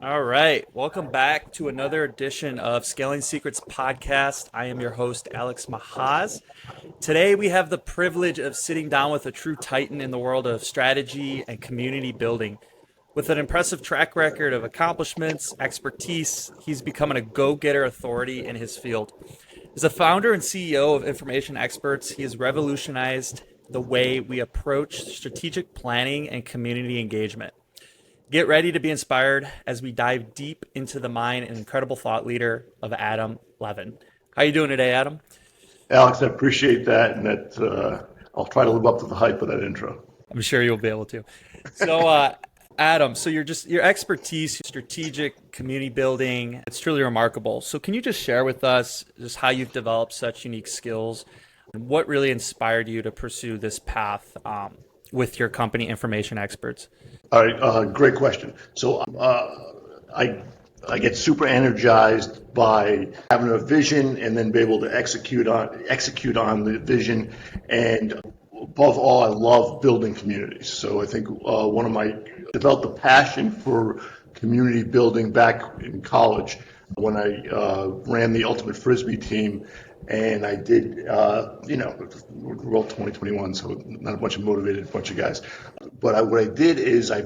All right. Welcome back to another edition of Scaling Secrets podcast. I am your host, Alex Mahaz. Today, we have the privilege of sitting down with a true titan in the world of strategy and community building. With an impressive track record of accomplishments, expertise, he's becoming a go-getter authority in his field. As a founder and CEO of Information Experts, he has revolutionized the way we approach strategic planning and community engagement. Get ready to be inspired as we dive deep into the mind and incredible thought leader of Adam Levin. How you doing today, Adam? Alex, I appreciate that, and I'll try to live up to the hype of that intro. I'm sure you'll be able to. So, Adam, so your expertise, strategic community building, it's truly remarkable. So, can you just share with us just how you've developed such unique skills and what really inspired you to pursue this path with your company, Information Experts? All right, great question. I get super energized by having a vision and then be able to execute on the vision. And above all, I love building communities. So I think developed a passion for community building back in college when I ran the Ultimate Frisbee team. And I did, we're all 2021, so not a bunch of motivated bunch of guys. But what I did is I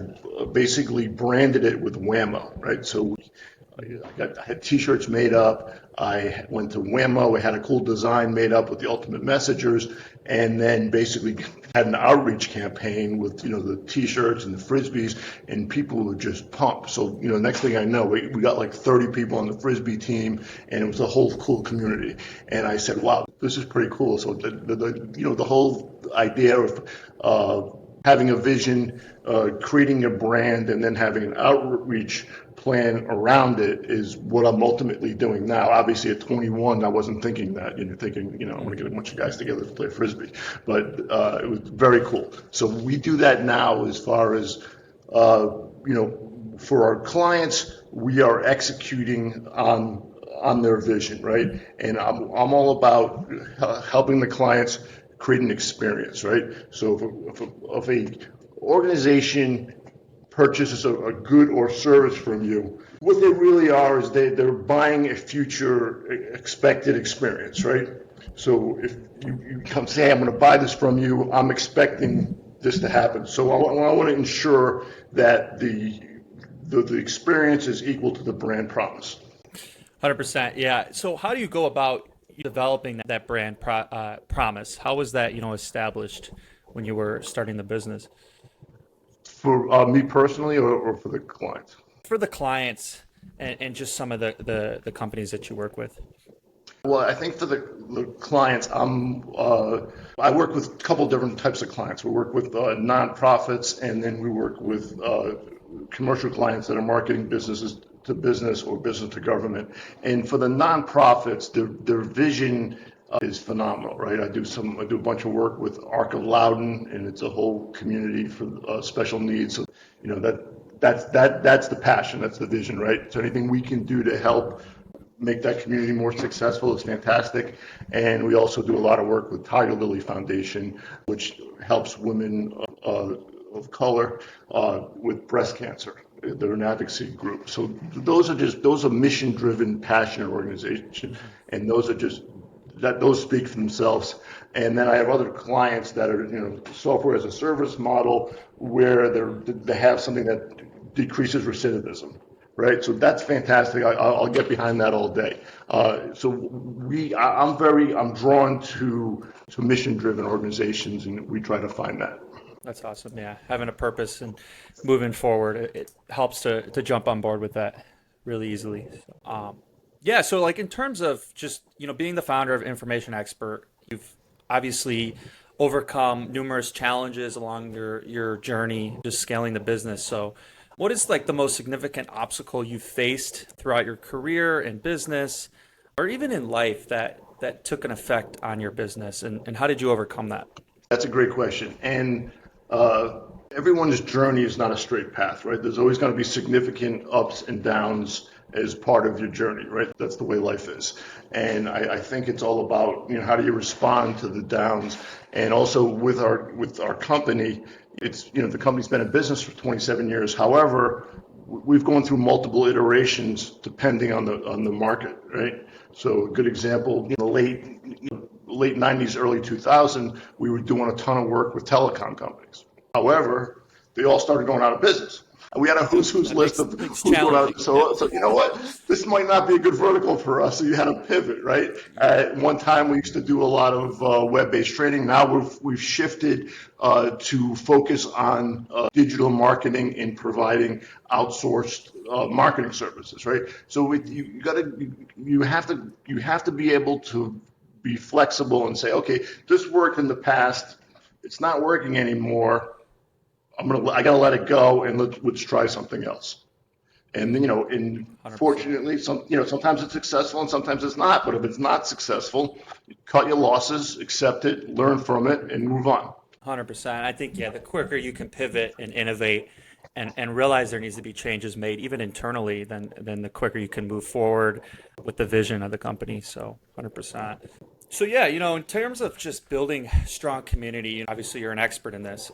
basically branded it with Whammo, right? So I had T-shirts made up. I went to Whammo. I had a cool design made up with the Ultimate Messengers, and then basically had an outreach campaign with the T-shirts and the Frisbees, and people were just pumped. So next thing I know, we got like 30 people on the Frisbee team, and it was a whole cool community. And I said, wow, this is pretty cool. So the whole idea of having a vision, creating a brand, and then having an outreach plan around it is what I'm ultimately doing now. Obviously, at 21, I wasn't thinking that. Thinking, I want to get a bunch of guys together to play Frisbee. But it was very cool. So we do that now as far as, for our clients, we are executing on their vision, right? And I'm all about helping the clients create an experience, right? So if a organization purchases a good or service from you, what they really are is they're buying a future expected experience, right? So if you come say, I'm going to buy this from you, I'm expecting this to happen. So I want to ensure that the experience is equal to the brand promise. 100%. Yeah. So, how do you go about developing that brand promise? How was that, established when you were starting the business? For me personally, or for the clients? For the clients and just some of the companies that you work with. Well, I think for the clients, I work with a couple different types of clients. We work with nonprofits, and then we work with commercial clients that are marketing businesses to business or business to government. And for the nonprofits, their vision is phenomenal, right? I do a bunch of work with Arc of Loudon, and it's a whole community for special needs. So that's the passion, that's the vision, right? So anything we can do to help make that community more successful is fantastic. And we also do a lot of work with Tiger Lily Foundation, which helps women of color with breast cancer. They're an advocacy group. So those are mission-driven, passionate organizations, and those speak for themselves. And then I have other clients that are software as a service model where they have something that decreases recidivism. Right, so that's fantastic. I'll get behind that all day. I'm drawn to mission-driven organizations, and we try to find that. That's awesome. Yeah, having a purpose and moving forward, it helps to jump on board with that really easily. Yeah, so like in terms of just being the founder of Information Expert, you've obviously overcome numerous challenges along your journey, just scaling the business. So, what is like the most significant obstacle you faced throughout your career and business, or even in life that took an effect on your business, and how did you overcome that? That's a great question. And everyone's journey is not a straight path, right? There's always going to be significant ups and downs as part of your journey, right? That's the way life is. And I think it's all about, how do you respond to the downs? And also with our company, it's, the company's been in business for 27 years. However, we've gone through multiple iterations depending on the market, right? So a good example, late 90s, early 2000, we were doing a ton of work with telecom companies. However, they all started going out of business. And we had a who's That list of makes who's going out. challenging. Yeah. So you know what? This might not be a good vertical for us. So you had to pivot, right? At one time, we used to do a lot of web-based training. Now we've shifted to focus on digital marketing and providing outsourced marketing services, right? So you have to be able to be flexible and say, okay, this worked in the past. It's not working anymore. I gotta let it go and let's try something else. And then, 100%. fortunately, sometimes it's successful and sometimes it's not. But if it's not successful, you cut your losses, accept it, learn from it, and move on. 100%. I think, yeah, the quicker you can pivot and innovate and realize there needs to be changes made, even internally, then the quicker you can move forward with the vision of the company. So 100%. So yeah, in terms of just building strong community, obviously you're an expert in this.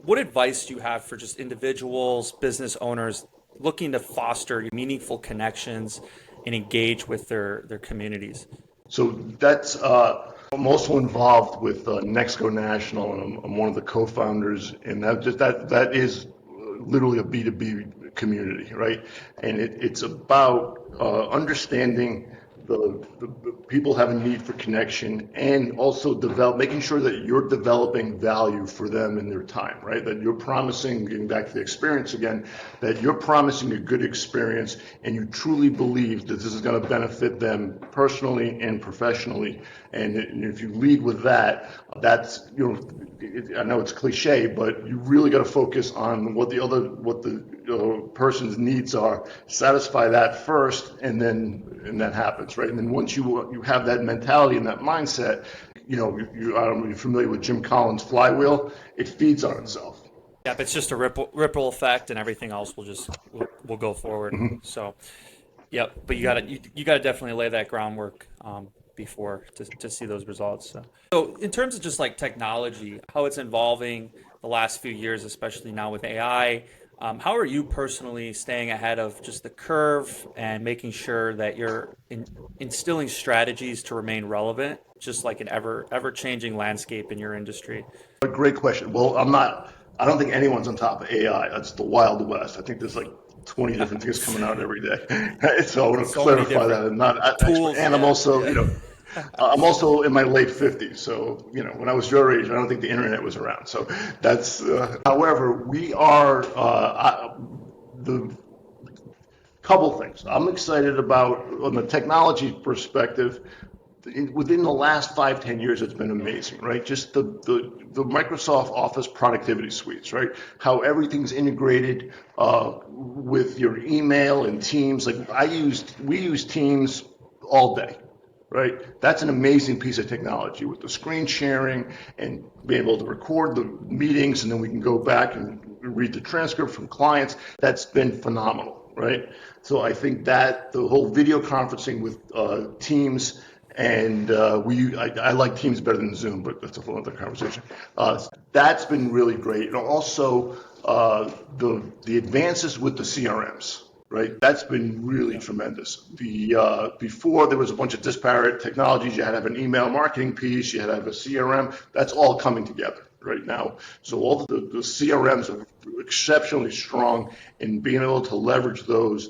What advice do you have for just individuals, business owners looking to foster meaningful connections and engage with their communities? So that's I'm also involved with Nexco National, and I'm one of the co-founders, and that is literally a B2B community, right? And it's about understanding the people have a need for connection, and also making sure that you're developing value for them in their time, right? That you're promising, getting back to the experience again, that you're promising a good experience and you truly believe that this is going to benefit them personally and professionally. And if you lead with that, that's, I know it's cliche, but you really got to focus on what the person's needs are, satisfy that first, and that happens, right? And then once you have that mentality and that mindset, I don't know if you're familiar with Jim Collins' flywheel, it feeds on itself. Yep, it's just a ripple effect, and everything else will go forward. So, yep. But you gotta definitely lay that groundwork before to see those results. So, in terms of just like technology, how it's evolving the last few years, especially now with AI, how are you personally staying ahead of just the curve and making sure that you're instilling strategies to remain relevant, just like an ever changing landscape in your industry? A great question. Well, I don't think anyone's on top of AI. That's the Wild West. I think there's like 20 different things coming out every day. So I want to So many clarify that. I'm not an expert. tools. And I'm Yeah, also, yeah. I'm also in my late 50s. So, when I was your age, I don't think the internet was around. So that's, however, we are, the couple things I'm excited about on the technology perspective. Within the last 5-10 years, it's been amazing, right? Just the Microsoft Office productivity suites, right? How everything's integrated with your email and Teams. Like we use Teams all day, right? That's an amazing piece of technology with the screen sharing and being able to record the meetings, and then we can go back and read the transcript from clients. That's been phenomenal, right? So I think that the whole video conferencing with Teams. And I like Teams better than Zoom, but that's a whole other conversation. That's been really great. And also the advances with the CRMs, right? That's been really tremendous. Before there was a bunch of disparate technologies. You had to have an email marketing piece. You had to have a CRM. That's all coming together right now. So all the CRMs are exceptionally strong, and being able to leverage those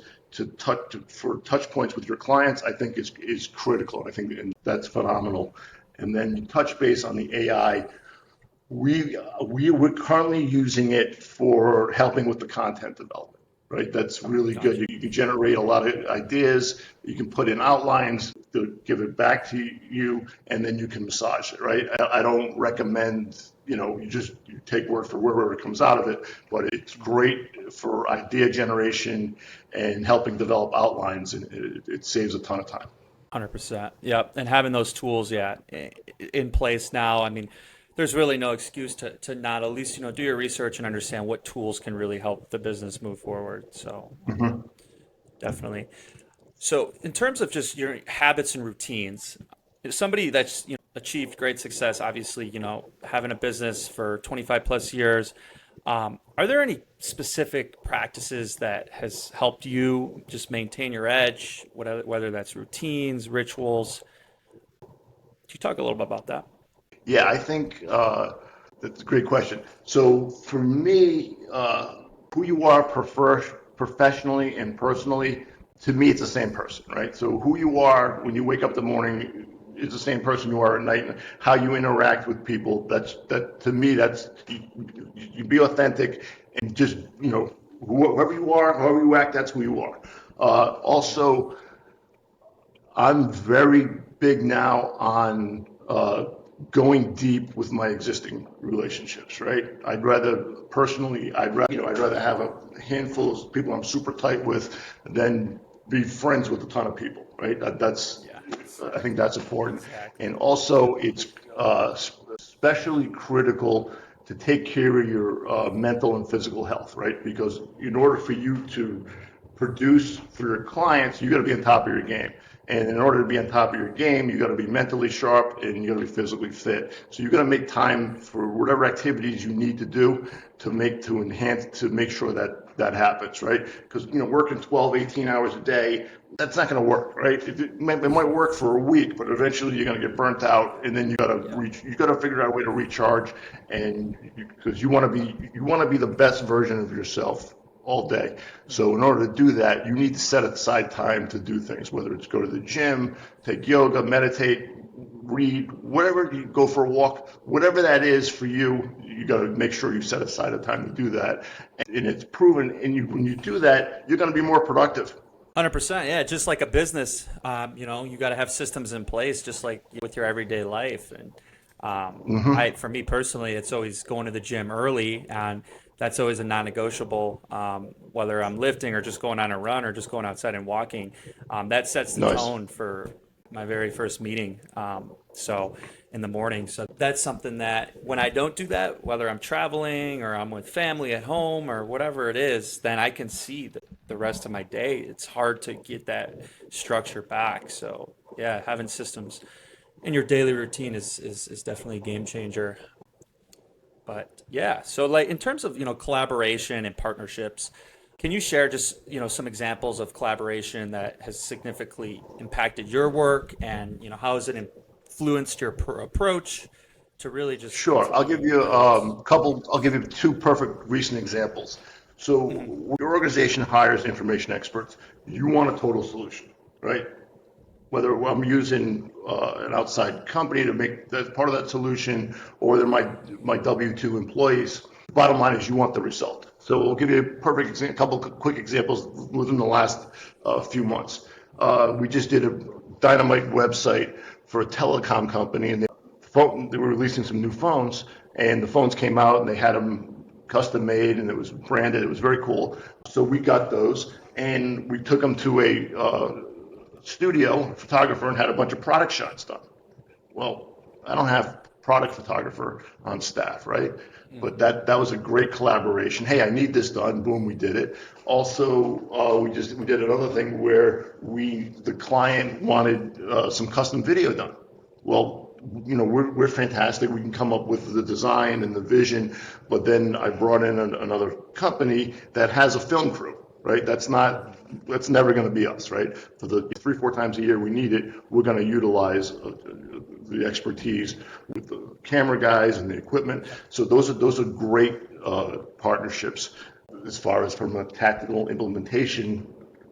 for touch points with your clients, I think is critical. I think that's phenomenal. And then you touch base on the AI. We're currently using it for helping with the content development, right? That's really good. You can generate a lot of ideas. You can put in outlines to give it back to you, and then you can massage it, right? I don't recommend, you take word for word where it comes out of it, but it's great for idea generation and helping develop outlines, and it saves a ton of time. 100%. Yep. And having those tools, yeah, in place now, I mean, there's really no excuse to not at least, do your research and understand what tools can really help the business move forward. So definitely. So in terms of just your habits and routines, if somebody that's, achieved great success, obviously, having a business for 25 plus years, are Are there any specific practices that has helped you just maintain your edge, whether that's routines, rituals? Could you talk a little bit about that? Yeah, I think that's a great question. So for me, who you are professionally and personally, to me, it's the same person, right? So who you are when you wake up in the morning is the same person you are at night. How you interact with people, that to me, that's you be authentic and just whoever you are, however you act, that's who you are. Also, I'm very big now on going deep with my existing relationships, right? I'd rather personally, I'd rather have a handful of people I'm super tight with than be friends with a ton of people, right? Yeah, I think that's important. exactly. And also, it's especially critical to take care of your mental and physical health, right? Because in order for you to produce for your clients, you got to be on top of your game. And in order to be on top of your game, you got to be mentally sharp and you got to be physically fit. So you got to make time for whatever activities you need to do to make sure that that happens, right? Because working 12, 18 hours a day, that's not going to work, right? It might work for a week, but eventually you're going to get burnt out, and then Yeah. you got to figure out a way to recharge, and because you want to be the best version of yourself all day. So in order to do that, you need to set aside time to do things, whether it's go to the gym, take yoga, meditate, read, whatever, you go for a walk, whatever that is for you, you got to make sure you set aside a time to do that. And it's proven, and when you do that, you're going to be more productive. 100%. Yeah, just like a business, you got to have systems in place, just like with your everyday life. And for me personally, it's always going to the gym early, and that's always a non-negotiable. Whether I'm lifting or just going on a run or just going outside and walking, that sets the Nice. tone for my very first meeting. So in the morning, so that's something that when I don't do that, whether I'm traveling or I'm with family at home or whatever it is, then I can see the rest of my day. It's hard to get that structure back. So yeah, having systems in your daily routine is definitely a game changer. But yeah, so like in terms of, collaboration and partnerships, can you share just, some examples of collaboration that has significantly impacted your work and, how has it influenced your approach to really just Sure. I'll give ultimately you goals? I'll give you two perfect recent examples. So your organization hires information experts. You want a total solution, right? Whether I'm using an outside company to make that part of that solution, or they're my W-2 employees. Bottom line is you want the result. So we'll give you a perfect couple of quick examples within the last few months. We just did a dynamite website for a telecom company, and they were releasing some new phones, and the phones came out and they had them custom made and it was branded. It was very cool. So we got those and we took them to a studio photographer and had a bunch of product shots done. Well, I don't have product photographer on staff, right? But that was a great collaboration. Hey, I need this done. Boom, we did it. Also, we did another thing where the client wanted some custom video done. Well, we're fantastic. We can come up with the design and the vision, but then I brought in another company that has a film crew, right? That's never going to be us, right? For the 3-4 times a year we need it, we're going to utilize the expertise with the camera guys and the equipment. So those are great partnerships as far as from a tactical implementation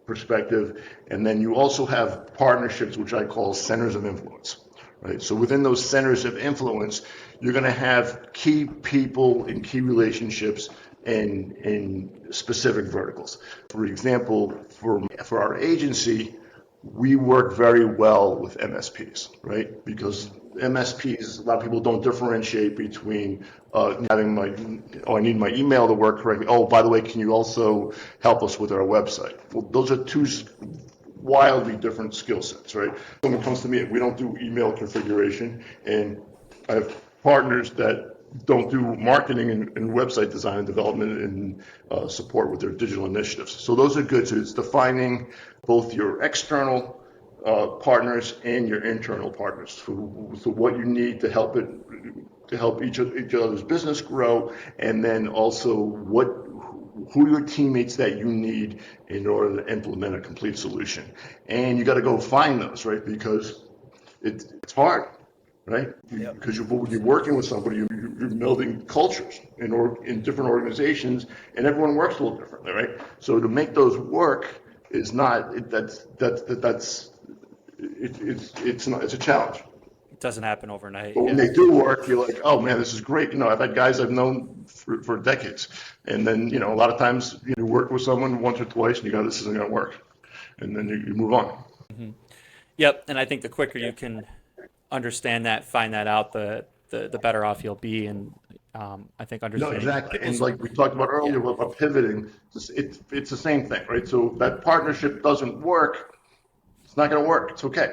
perspective. And then you also have partnerships, which I call centers of influence. Right. So within those centers of influence, you're going to have key people and key relationships in specific verticals. For example, for our agency, we work very well with MSPs, right? Because MSPs, a lot of people don't differentiate between I need my email to work correctly. Oh, by the way, can you also help us with our website? Well, those are two wildly different skill sets, right? Someone comes to me, we don't do email configuration, and I have partners that don't do marketing and website design and development and support with their digital initiatives. So those are good. So it's defining both your external partners and your internal partners. So what you need to help it to help each other's business grow, and then also who are your teammates that you need in order to implement a complete solution. And you got to go find those, right? Because it's hard, right? Because you're working with somebody, you're building cultures in different organizations, and everyone works a little differently, right? So to make those work is not it's a challenge. It doesn't happen overnight. But when they do work, you're like, oh man, this is great. I've had guys I've known for decades, and then a lot of times you work with someone once or twice, and you go, this isn't going to work, and then you move on. Mm-hmm. Yep, and I think the quicker you can understand that, find that out, the better off you'll be, and I think understanding. No, exactly, and like we talked about earlier about pivoting, it's the same thing, right? So if that partnership doesn't work, it's not going to work. It's okay.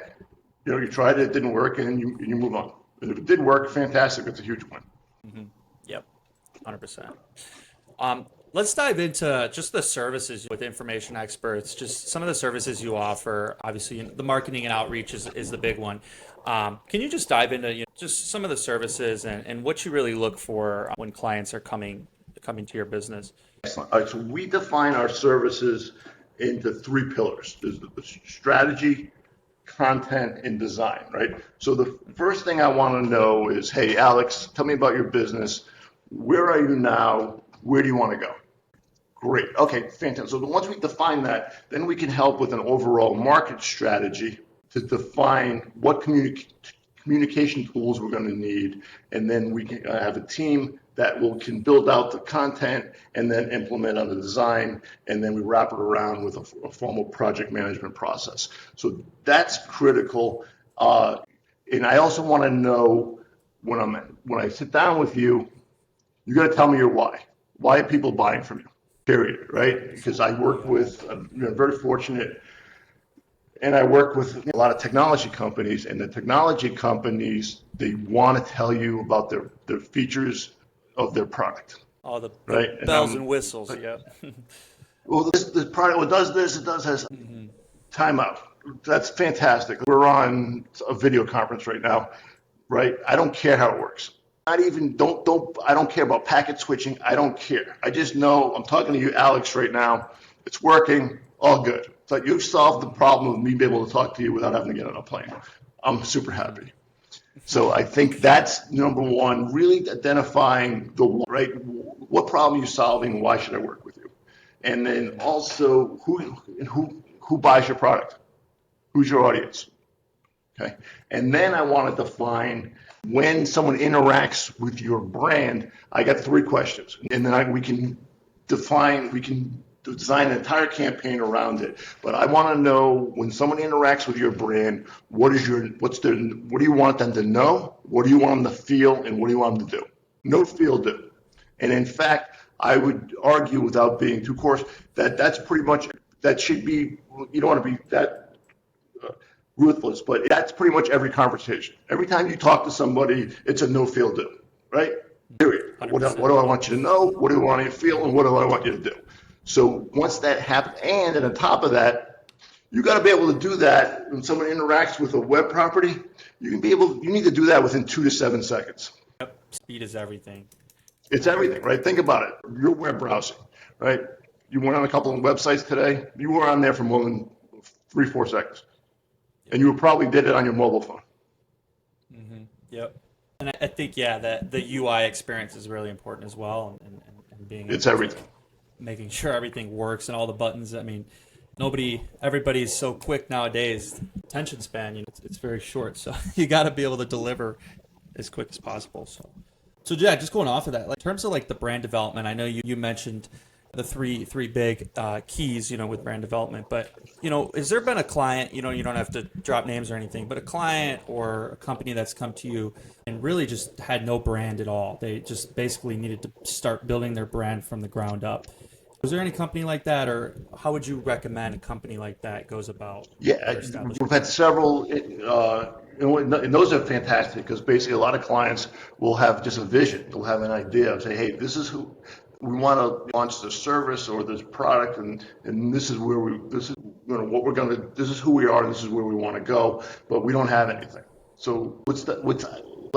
You tried it didn't work, and you move on. And if it did work, fantastic. It's a huge win. Mm-hmm. Yep, 100%. Let's dive into just the services with information experts, just some of the services you offer. Obviously, the marketing and outreach is the big one. Can you just dive into just some of the services and what you really look for when clients are coming to your business? Excellent. All right, so we define our services into 3 pillars. There's the strategy, content, and design, right? So the first thing I want to know is, hey, Alex, tell me about your business. Where are you now? Where do you want to go? Great. Okay, fantastic. So once we define that, then we can help with an overall market strategy to define what communication tools we're going to need, and then we can have a team that can build out the content and then implement on the design, and then we wrap it around with a formal project management process. So that's critical. And I also want to know when I sit down with you, you got to tell me your why. Why are people buying from you? Period. Right? Because I work with, I'm very fortunate. And I work with a lot of technology companies, and the technology companies, they want to tell you about their features of their product. All the right? bells and whistles, yeah. Well, this product, it does this, it does has timeout. That's fantastic. We're on a video conference right now, right? I don't care how it works. I don't care about packet switching. I don't care. I just know I'm talking to you, Alex, right now. It's working, all good. It's like you've solved the problem of me being able to talk to you without having to get on a plane. I'm super happy. So I think that's number one, really identifying what problem you're solving and why should I work with you? And then also who buys your product? Who's your audience? Okay. And then I want to define when someone interacts with your brand, I got 3 questions. And then we can design an entire campaign around it. But I want to know when someone interacts with your brand, what do you want them to know? What do you want them to feel? And what do you want them to do? Know, feel, do. And in fact, I would argue without being too coarse that's pretty much, that should be, you don't want to be that ruthless, but that's pretty much every conversation. Every time you talk to somebody, it's a know, feel, do, right? Period. What do I want you to know? What do I want you to feel? And what do I want you to do? So once that happens, and on top of that, you got to be able to do that when someone interacts with a web property. You need to do that within 2 to 7 seconds. Yep. Speed is everything. It's everything, right? Think about it. You're web browsing, right? You went on a couple of websites today. You were on there for more than 3-4 seconds. And you probably did it on your mobile phone. Mm-hmm. Yep. And I think, that the UI experience is really important as well. And being it's everything. Making sure everything works and all the buttons. I mean, everybody is so quick nowadays. Attention span, it's very short. So you got to be able to deliver as quick as possible. So yeah, just going off of that, in terms of the brand development, I know you mentioned the three big keys, with brand development. But, has there been a client, you don't have to drop names or anything, but a client or a company that's come to you and really just had no brand at all? They just basically needed to start building their brand from the ground up. Was there any company like that, or how would you recommend a company like that goes about? Yeah, we've had several, and those are fantastic because basically a lot of clients will have just a vision. They'll have an idea of say, hey, this is who we want to launch this service or this product, and this is where this is who we are, this is where we want to go, but we don't have anything. So let's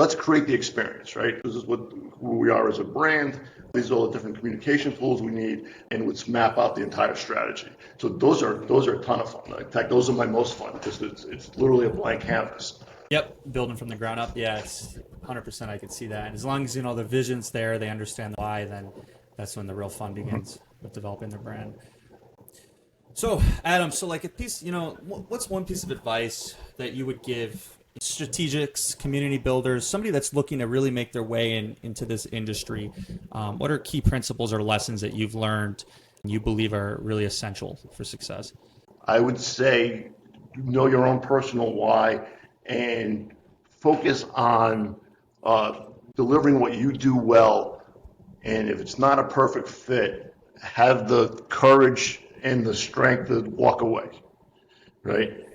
let's create the experience, right? This is who we are as a brand. These are all the different communication tools we need, and let's map out the entire strategy. So those are a ton of fun. In fact, those are my most fun because it's literally a blank canvas. Yep, building from the ground up. Yeah, it's 100%. I could see that. And as long as the vision's there, they understand the why, then that's when the real fun begins with developing their brand. So, Adam, like a piece, what's one piece of advice that you would give strategics, community builders, somebody that's looking to really make their way into this industry? What are key principles or lessons that you've learned and you believe are really essential for success? I would say know your own personal why and focus on delivering what you do well. And if it's not a perfect fit, have the courage and the strength to walk away, right?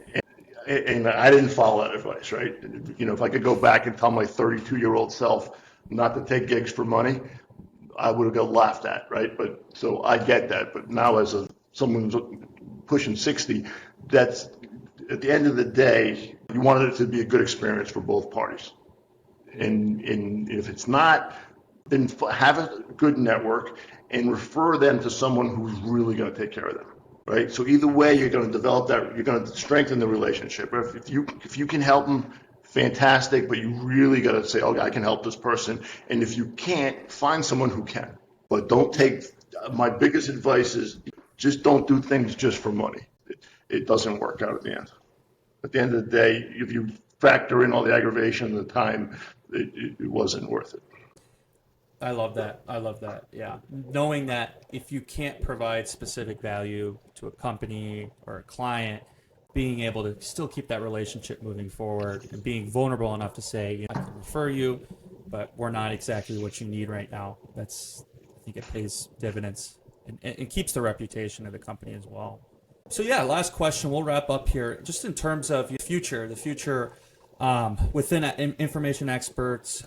And I didn't follow that advice, right? If I could go back and tell my 32-year-old self not to take gigs for money, I would have got laughed at, right? But so I get that. But now as someone who's pushing 60, that's at the end of the day, you wanted it to be a good experience for both parties. And if it's not, then have a good network and refer them to someone who's really going to take care of them, right? So either way, you're going to develop that, you're going to strengthen the relationship. If you can help them, fantastic, but you really got to say, oh, I can help this person. And if you can't, find someone who can. But don't take, my biggest advice is just don't do things just for money. It doesn't work out at the end. At the end of the day, if you factor in all the aggravation and the time, it wasn't worth it. I love that. Yeah. Knowing that if you can't provide specific value to a company or a client, being able to still keep that relationship moving forward and being vulnerable enough to say, I can refer you, but we're not exactly what you need right now. I think it pays dividends and it keeps the reputation of the company as well. So yeah, last question. We'll wrap up here. Just in terms of the future within information experts,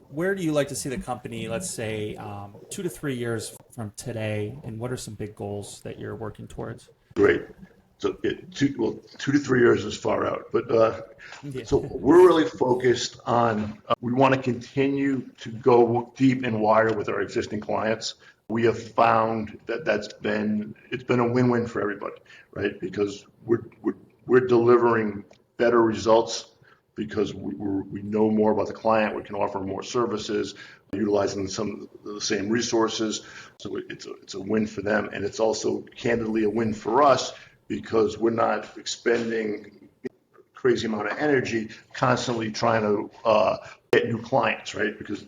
where do you like to see the company, let's say, 2 to 3 years from today, and what are some big goals that you're working towards? Great. So 2 to 3 years is far out, but so we're really focused on, we want to continue to go deep and wide with our existing clients. We have found that it's been a win-win for everybody, right? Because we're delivering better results because we know more about the client, we can offer more services, utilizing some of the same resources. So it's a win for them, and it's also candidly a win for us because we're not expending a crazy amount of energy constantly trying to get new clients, right? Because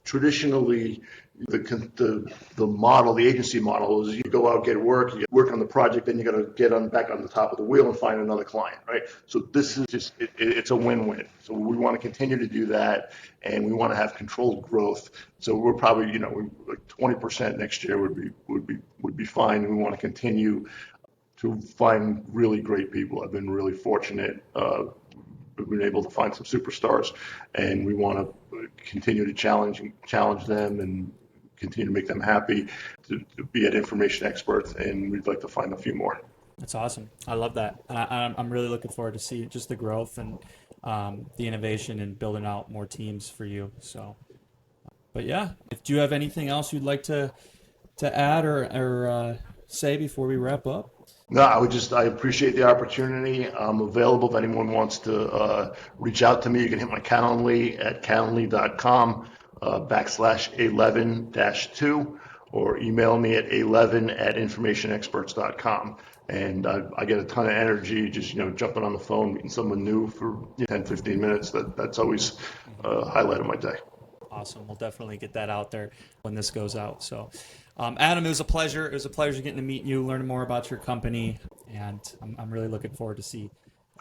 traditionally, the model, the agency model is you go out, get work, you work on the project, then you got to get back on the top of the wheel and find another client, right? So this is just, it's a win-win. So we want to continue to do that, and we want to have controlled growth. So we're probably, like 20% next year would be fine. And we want to continue to find really great people. I've been really fortunate. We've been able to find some superstars, and we want to continue to challenge them and continue to make them happy to be at information experts, and we'd like to find a few more. That's awesome. I love that. I'm really looking forward to see just the growth and the innovation and building out more teams for you. So, but yeah, do you have anything else you'd like to add or say before we wrap up? No, I appreciate the opportunity. I'm available if anyone wants to reach out to me. You can hit my Calendly at calendly.com /A11-2 or email me at a11@informationexperts.com. And I get a ton of energy just, jumping on the phone, meeting someone new for 10, 15 minutes. That's always a highlight of my day. Awesome. We'll definitely get that out there when this goes out. So, Adam, it was a pleasure. It was a pleasure getting to meet you, learning more about your company, and I'm really looking forward to see.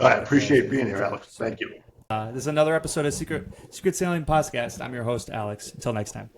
I appreciate being here, Alex. Thank you. This is another episode of Secret Sailing Podcast. I'm your host, Alex. Until next time.